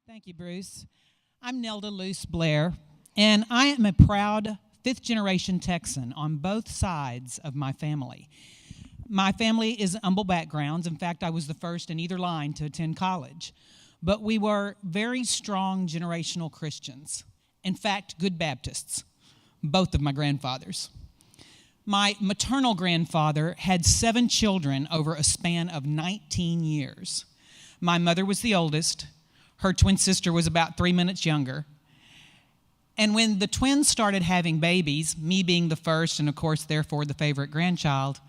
Thank you, Bruce. I'm Nelda Luce Blair, and I am a proud fifth-generation Texan on both sides of my family. My family is humble backgrounds. In fact, I was the first in either line to attend college. But we were very strong generational Christians. In fact, good Baptists, both of my grandfathers. My maternal grandfather had 7 children over a span of 19 years. My mother was the oldest. Her twin sister was about 3 minutes younger. And when the twins started having babies, me being the first and, of course, therefore the favorite grandchild,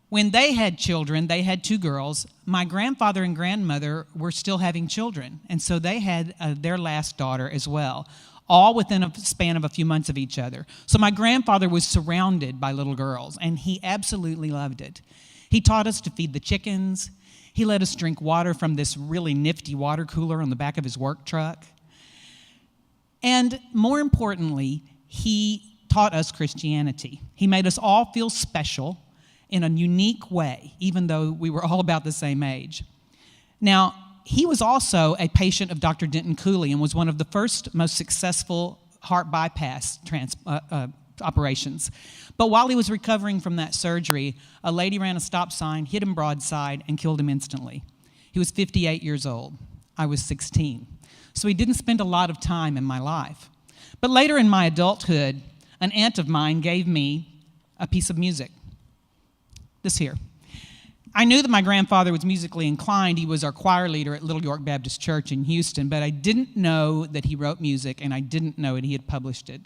when they had children, they had 2 girls. My grandfather and grandmother were still having children, and so they had their last daughter as well, all within a span of a few months of each other. So my grandfather was surrounded by little girls, and he absolutely loved it. He taught us to feed the chickens. He let us drink water from this really nifty water cooler on the back of his work truck. And more importantly, he taught us Christianity. He made us all feel special in a unique way, even though we were all about the same age. Now, he was also a patient of Dr. Denton Cooley and was one of the first most successful heart bypass operations. But while he was recovering from that surgery, a lady ran a stop sign, hit him broadside, and killed him instantly. He was 58 years old. I was 16. So he didn't spend a lot of time in my life. But later in my adulthood, an aunt of mine gave me a piece of music. This here. I knew that my grandfather was musically inclined. He was our choir leader at Little York Baptist Church in Houston, but I didn't know that he wrote music, and I didn't know that he had published it.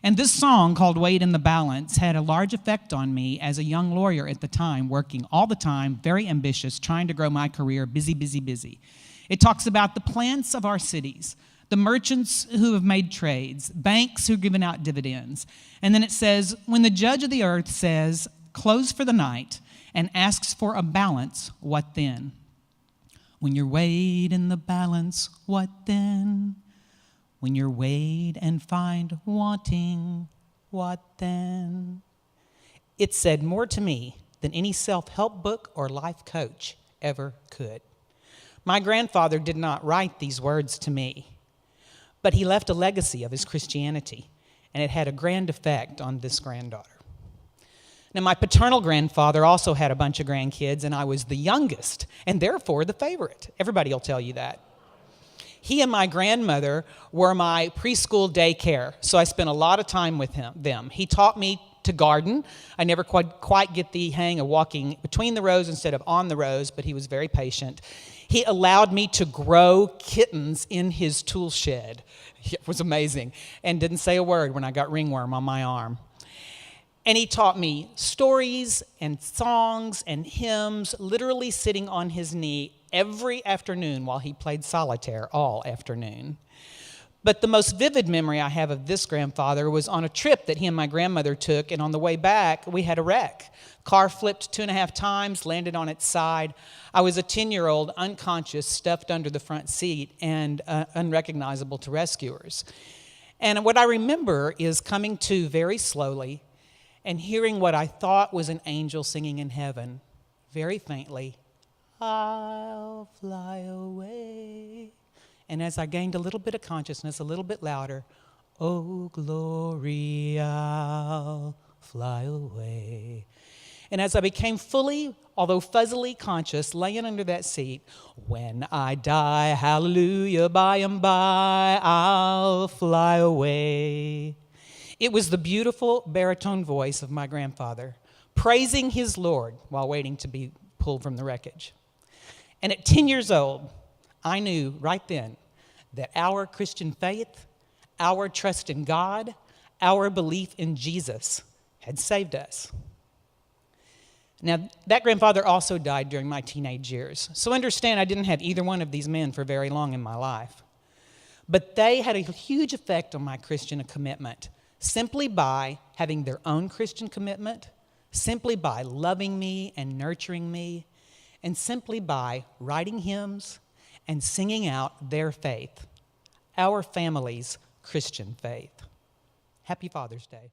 And this song, called Weight in the Balance, had a large effect on me as a young lawyer at the time, working all the time, very ambitious, trying to grow my career, busy, busy, busy. It talks about the plants of our cities, the merchants who have made trades, banks who've given out dividends. And then it says, when the judge of the earth says, close for the night, and asks for a balance, what then? When you're weighed in the balance, what then? When you're weighed and find wanting, what then? It said more to me than any self-help book or life coach ever could. My grandfather did not write these words to me, but he left a legacy of his Christianity, and it had a grand effect on this granddaughter. Now, my paternal grandfather also had a bunch of grandkids, and I was the youngest, and therefore the favorite. Everybody will tell you that. He and my grandmother were my preschool daycare, so I spent a lot of time with them. He taught me to garden. I never quite get the hang of walking between the rows instead of on the rows, but he was very patient. He allowed me to grow kittens in his tool shed. It was amazing, and didn't say a word when I got ringworm on my arm. And he taught me stories and songs and hymns, literally sitting on his knee every afternoon while he played solitaire all afternoon. But the most vivid memory I have of this grandfather was on a trip that he and my grandmother took, and on the way back, we had a wreck. Car flipped 2.5 times, landed on its side. I was a 10-year-old, unconscious, stuffed under the front seat, and unrecognizable to rescuers. And what I remember is coming to very slowly and hearing what I thought was an angel singing in heaven, very faintly, I'll fly away. And as I gained a little bit of consciousness, a little bit louder, oh, glory, I'll fly away. And as I became fully, although fuzzily conscious, laying under that seat, when I die, hallelujah, by and by, I'll fly away. It was the beautiful baritone voice of my grandfather, praising his Lord while waiting to be pulled from the wreckage. And at 10 years old, I knew right then that our Christian faith, our trust in God, our belief in Jesus had saved us. Now, that grandfather also died during my teenage years. So understand, I didn't have either one of these men for very long in my life. But they had a huge effect on my Christian commitment, simply by having their own Christian commitment, simply by loving me and nurturing me, and simply by writing hymns and singing out their faith, our family's Christian faith. Happy Father's Day.